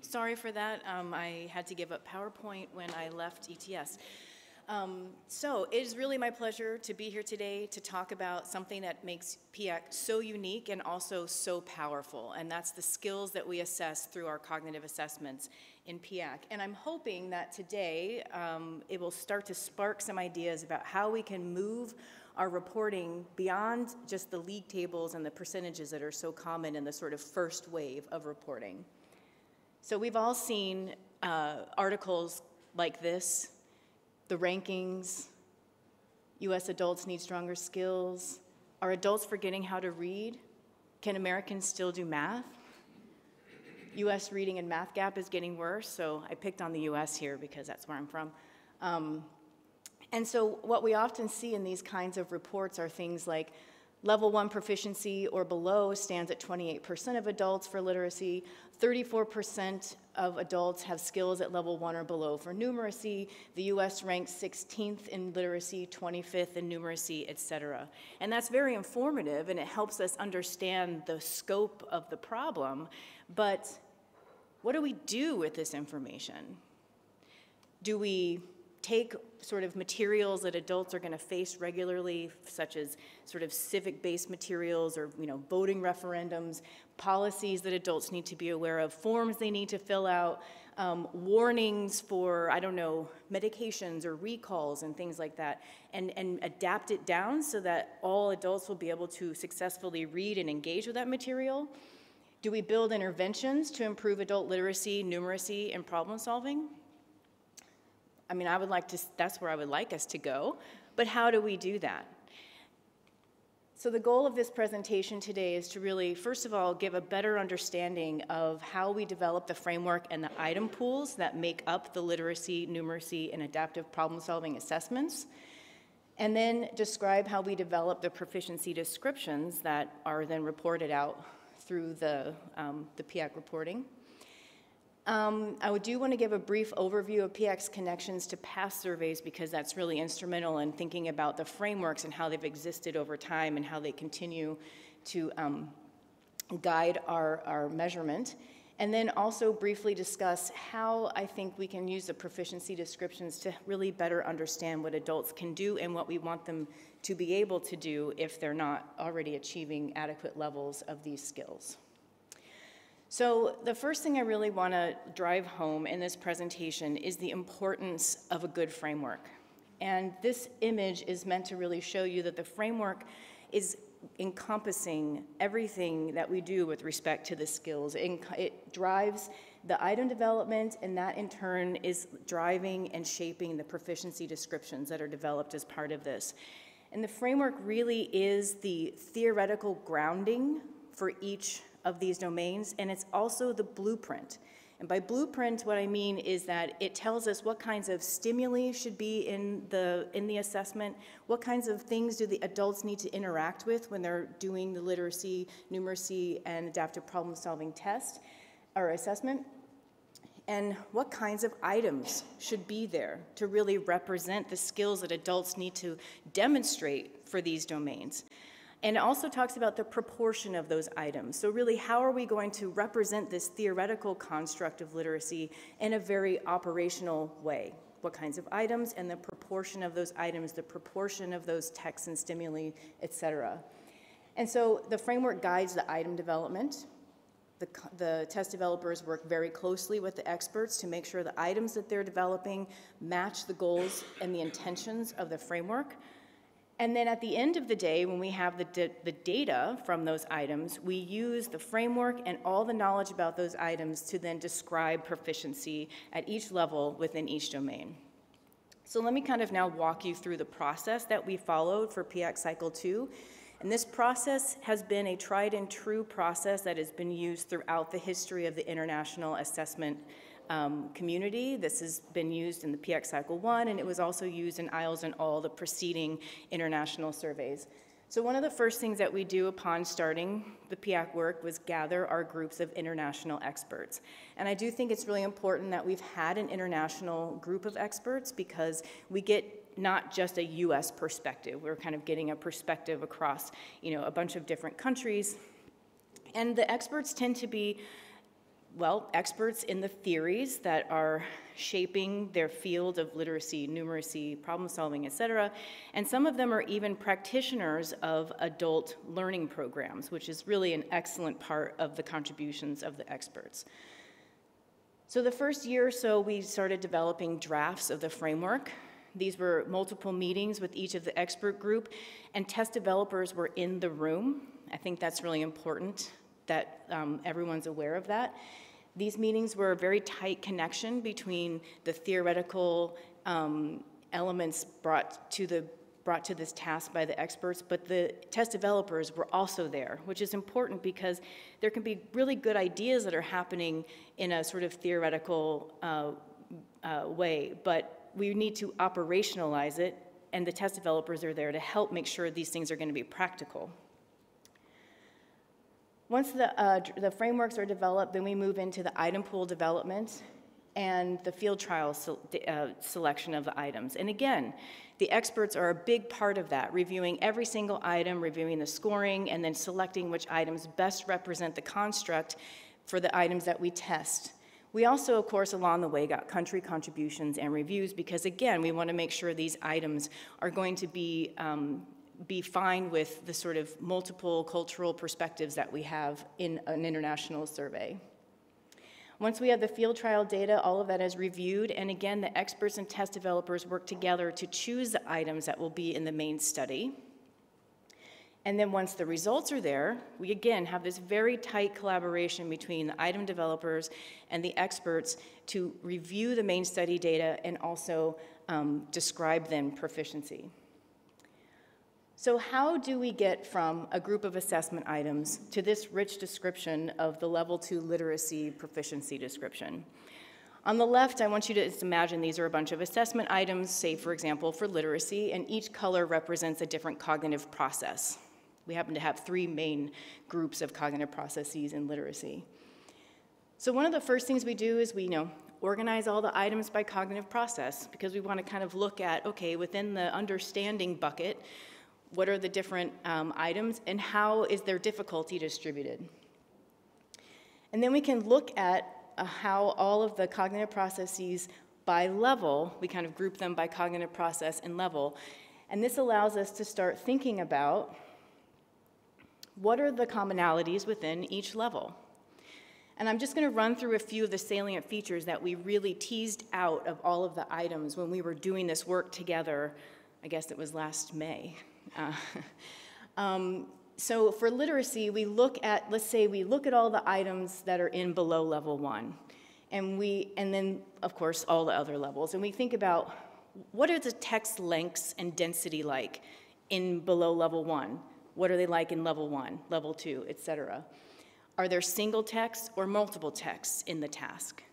Sorry for that. I had to give up PowerPoint when I left ETS. So it is really my pleasure to be here today to talk about something that makes PIAAC so unique and also so powerful, and that's the skills that we assess through our cognitive assessments in PIAAC. And I'm hoping that today it will start to spark some ideas about how we can move our reporting beyond just the league tables and the percentages that are so common in the sort of first wave of reporting. So we've all seen articles like this, the rankings, US adults need stronger skills, are adults forgetting how to read? Can Americans still do math? US reading and math gap is getting worse, so I picked on the US here because that's where I'm from. And so what we often see in these kinds of reports are things like level 1 proficiency or below stands at 28% of adults for literacy, 34% of adults have skills at level 1 or below for numeracy, the US ranks 16th in literacy, 25th in numeracy, etc. And that's very informative and it helps us understand the scope of the problem, but what do we do with this information? Do we take sort of materials that adults are going to face regularly, such as sort of civic-based materials or, voting referendums, policies that adults need to be aware of, forms they need to fill out, warnings for, medications or recalls and things like that, and adapt it down so that all adults will be able to successfully read and engage with that material? Do we build interventions to improve adult literacy, numeracy, and problem solving? That's where I would like us to go, but how do we do that? So the goal of this presentation today is to really, first of all, give a better understanding of how we develop the framework and the item pools that make up the literacy, numeracy, and adaptive problem-solving assessments, and then describe how we develop the proficiency descriptions that are then reported out through the PIAAC reporting. I do want to give a brief overview of PIAAC's connections to past surveys because that's really instrumental in thinking about the frameworks and how they've existed over time and how they continue to guide our measurement. And then also briefly discuss how I think we can use the proficiency descriptions to really better understand what adults can do and what we want them to be able to do if they're not already achieving adequate levels of these skills. So the first thing I really want to drive home in this presentation is the importance of a good framework. And this image is meant to really show you that the framework is encompassing everything that we do with respect to the skills. It drives the item development, and that in turn is driving and shaping the proficiency descriptions that are developed as part of this. And the framework really is the theoretical grounding for each of these domains, and it's also the blueprint. And by blueprint, what I mean is that it tells us what kinds of stimuli should be in the assessment, what kinds of things do the adults need to interact with when they're doing the literacy, numeracy, and adaptive problem-solving test or assessment, and what kinds of items should be there to really represent the skills that adults need to demonstrate for these domains. And it also talks about the proportion of those items. So really, how are we going to represent this theoretical construct of literacy in a very operational way? What kinds of items and the proportion of those items, the proportion of those texts and stimuli, et cetera. And so the framework guides the item development. The test developers work very closely with the experts to make sure the items that they're developing match the goals and the intentions of the framework. And then at the end of the day, when we have the data from those items, we use the framework and all the knowledge about those items to then describe proficiency at each level within each domain. So let me kind of now walk you through the process that we followed for PIAAC Cycle 2. And this process has been a tried and true process that has been used throughout the history of the international assessment community. This has been used in the PIAAC Cycle 1, and it was also used in IELTS and all the preceding international surveys. So one of the first things that we do upon starting the PIAAC work was gather our groups of international experts. And I do think it's really important that we've had an international group of experts because we get not just a US perspective. We're kind of getting a perspective across, a bunch of different countries. And the experts tend to be well, experts in the theories that are shaping their field of literacy, numeracy, problem solving, et cetera. And some of them are even practitioners of adult learning programs, which is really an excellent part of the contributions of the experts. So the first year or so, we started developing drafts of the framework. These were multiple meetings with each of the expert group, and test developers were in the room. I think that's really important that everyone's aware of that. These meetings were a very tight connection between the theoretical elements brought to this task by the experts, but the test developers were also there, which is important because there can be really good ideas that are happening in a sort of theoretical way, but we need to operationalize it, and the test developers are there to help make sure these things are going to be practical. Once the frameworks are developed, then we move into the item pool development and the field trial selection of the items. And again, the experts are a big part of that, reviewing every single item, reviewing the scoring, and then selecting which items best represent the construct for the items that we test. We also, of course, along the way got country contributions and reviews because, again, we want to make sure these items are going to be fine with the sort of multiple cultural perspectives that we have in an international survey. Once we have the field trial data, all of that is reviewed, and again, the experts and test developers work together to choose the items that will be in the main study. And then once the results are there, we again have this very tight collaboration between the item developers and the experts to review the main study data and also describe then proficiency. So how do we get from a group of assessment items to this rich description of the level 2 literacy proficiency description? On the left, I want you to just imagine these are a bunch of assessment items, say for example for literacy, and each color represents a different cognitive process. We happen to have 3 main groups of cognitive processes in literacy. So one of the first things we do is we organize all the items by cognitive process because we want to kind of look at, okay, within the understanding bucket, what are the different items and how is their difficulty distributed? And then we can look at how all of the cognitive processes by level, we kind of group them by cognitive process and level. And this allows us to start thinking about what are the commonalities within each level. And I'm just going to run through a few of the salient features that we really teased out of all of the items when we were doing this work together. I guess it was last May. So for literacy, we look at, let's say we look at all the items that are in below level 1. And then, of course, all the other levels. And we think about what are the text lengths and density like in below level 1? What are they like in level 1, level 2, et cetera? Are there single texts or multiple texts in the task?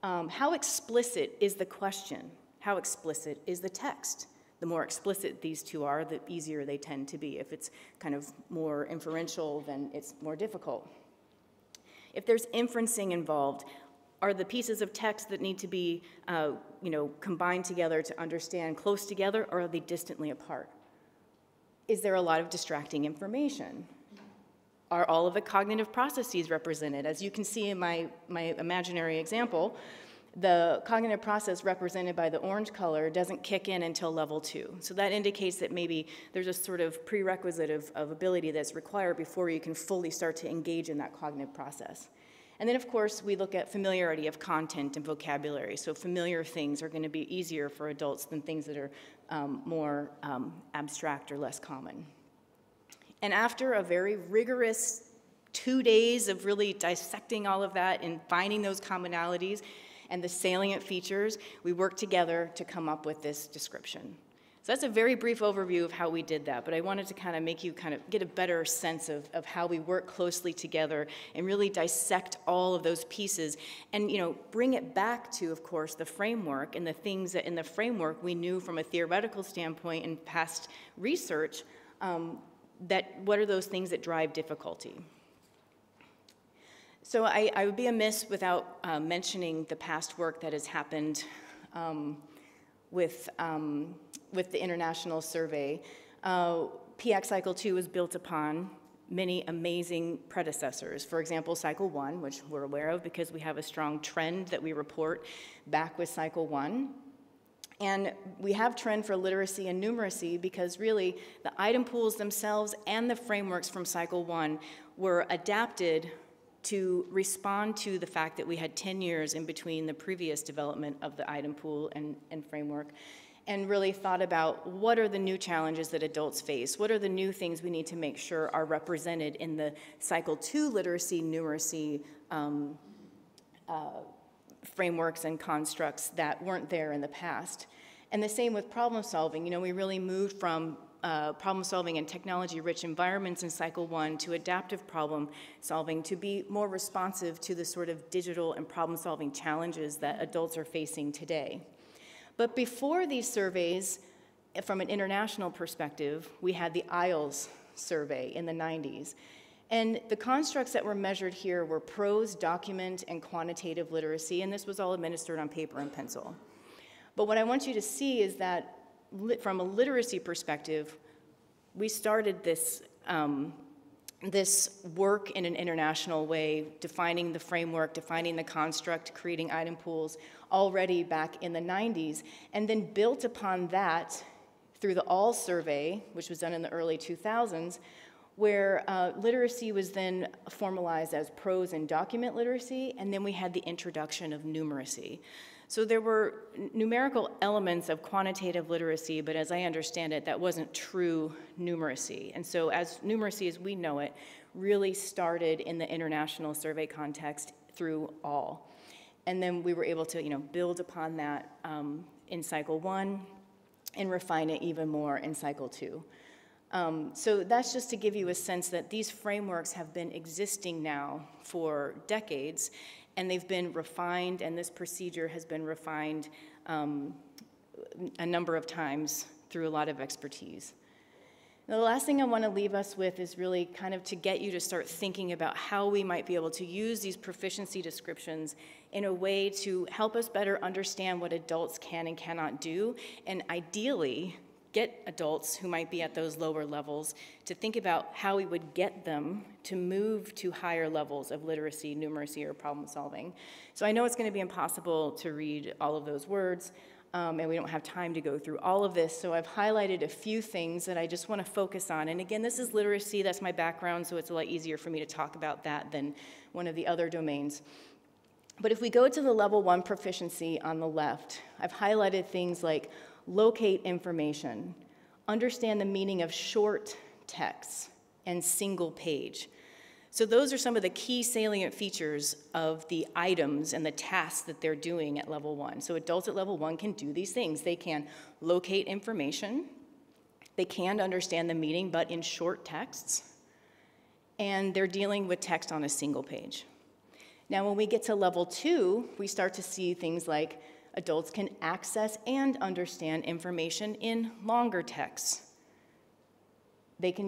How explicit is the question? How explicit is the text? The more explicit these two are, the easier they tend to be. If it's kind of more inferential, then it's more difficult. If there's inferencing involved, are the pieces of text that need to be combined together to understand close together, or are they distantly apart? Is there a lot of distracting information? Are all of the cognitive processes represented? As you can see in my imaginary example, the cognitive process represented by the orange color doesn't kick in until level 2. So that indicates that maybe there's a sort of prerequisite of ability that's required before you can fully start to engage in that cognitive process. And then, of course, we look at familiarity of content and vocabulary. So familiar things are going to be easier for adults than things that are more abstract or less common. And after a very rigorous 2 days of really dissecting all of that and finding those commonalities and the salient features, we worked together to come up with this description. So that's a very brief overview of how we did that, but I wanted to kind of make you kind of get a better sense of how we work closely together and really dissect all of those pieces and bring it back to, of course, the framework and the things that in the framework we knew from a theoretical standpoint and past research that what are those things that drive difficulty. So I would be amiss without mentioning the past work that has happened with the international survey. PIAAC Cycle 2 was built upon many amazing predecessors. For example, Cycle 1, which we're aware of because we have a strong trend that we report back with Cycle 1. And we have trend for literacy and numeracy because really the item pools themselves and the frameworks from Cycle 1 were adapted to respond to the fact that we had 10 years in between the previous development of the item pool and framework, and really thought about what are the new challenges that adults face, what are the new things we need to make sure are represented in the Cycle 2 literacy, numeracy frameworks and constructs that weren't there in the past. And the same with problem solving. You know, we really moved from problem solving in technology-rich environments in Cycle 1 to adaptive problem solving to be more responsive to the sort of digital and problem solving challenges that adults are facing today. But before these surveys, from an international perspective, we had the IELTS survey in the 90s. And the constructs that were measured here were prose, document, and quantitative literacy, and this was all administered on paper and pencil. But what I want you to see is that from a literacy perspective, we started this, this work in an international way, defining the framework, defining the construct, creating item pools already back in the 90s, and then built upon that through the ALL survey, which was done in the early 2000s, where literacy was then formalized as prose and document literacy, and then we had the introduction of numeracy. So there were numerical elements of quantitative literacy, but as I understand it, that wasn't true numeracy. And so as numeracy as we know it really started in the international survey context through ALL. And then we were able to, you know, build upon that in Cycle 1 and refine it even more in Cycle 2. So that's just to give you a sense that these frameworks have been existing now for decades, and they've been refined, and this procedure has been refined a number of times through a lot of expertise. Now, the last thing I want to leave us with is really kind of to get you to start thinking about how we might be able to use these proficiency descriptions in a way to help us better understand what adults can and cannot do, and ideally get adults who might be at those lower levels to think about how we would get them to move to higher levels of literacy, numeracy, or problem solving. So I know it's going to be impossible to read all of those words, and we don't have time to go through all of this, so I've highlighted a few things that I just want to focus on. And again, this is literacy, that's my background, so it's a lot easier for me to talk about that than one of the other domains. But if we go to the level 1 proficiency on the left, I've highlighted things like locate information, understand the meaning of short texts, and single page. So those are some of the key salient features of the items and the tasks that they're doing at level 1. So adults at level 1 can do these things. They can locate information, they can understand the meaning, but in short texts, and they're dealing with text on a single page. Now, when we get to level 2, we start to see things like adults can access and understand information in longer texts. They can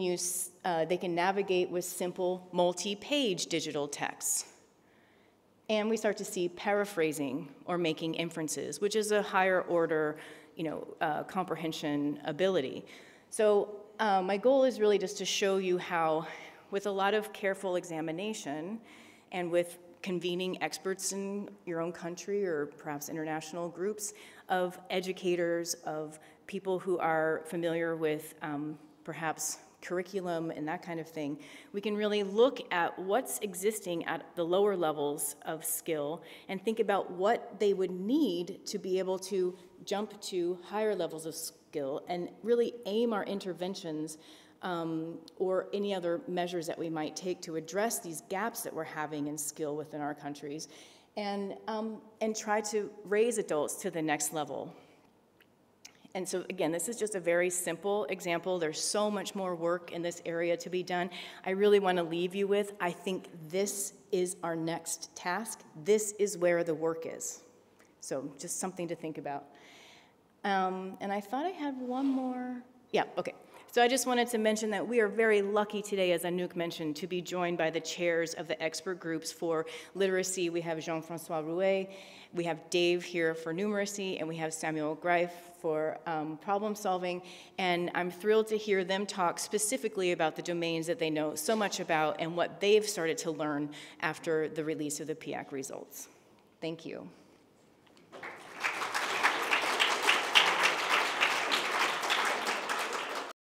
navigate with simple multi-page digital texts. And we start to see paraphrasing or making inferences, which is a higher order, comprehension ability. So my goal is really just to show you how, with a lot of careful examination and with convening experts in your own country or perhaps international groups of educators, of people who are familiar with perhaps curriculum and that kind of thing, we can really look at what's existing at the lower levels of skill and think about what they would need to be able to jump to higher levels of skill and really aim our interventions or any other measures that we might take to address these gaps that we're having in skill within our countries, and try to raise adults to the next level. And so again, this is just a very simple example. There's so much more work in this area to be done. I really want to leave you with, I think this is our next task. This is where the work is. So just something to think about. And I thought I had one more. Yeah, okay. So I just wanted to mention that we are very lucky today, as Anouk mentioned, to be joined by the chairs of the expert groups for literacy. We have Jean-Francois Rouet, we have Dave here for numeracy, and we have Samuel Greif for problem solving. And I'm thrilled to hear them talk specifically about the domains that they know so much about and what they've started to learn after the release of the PIAAC results. Thank you.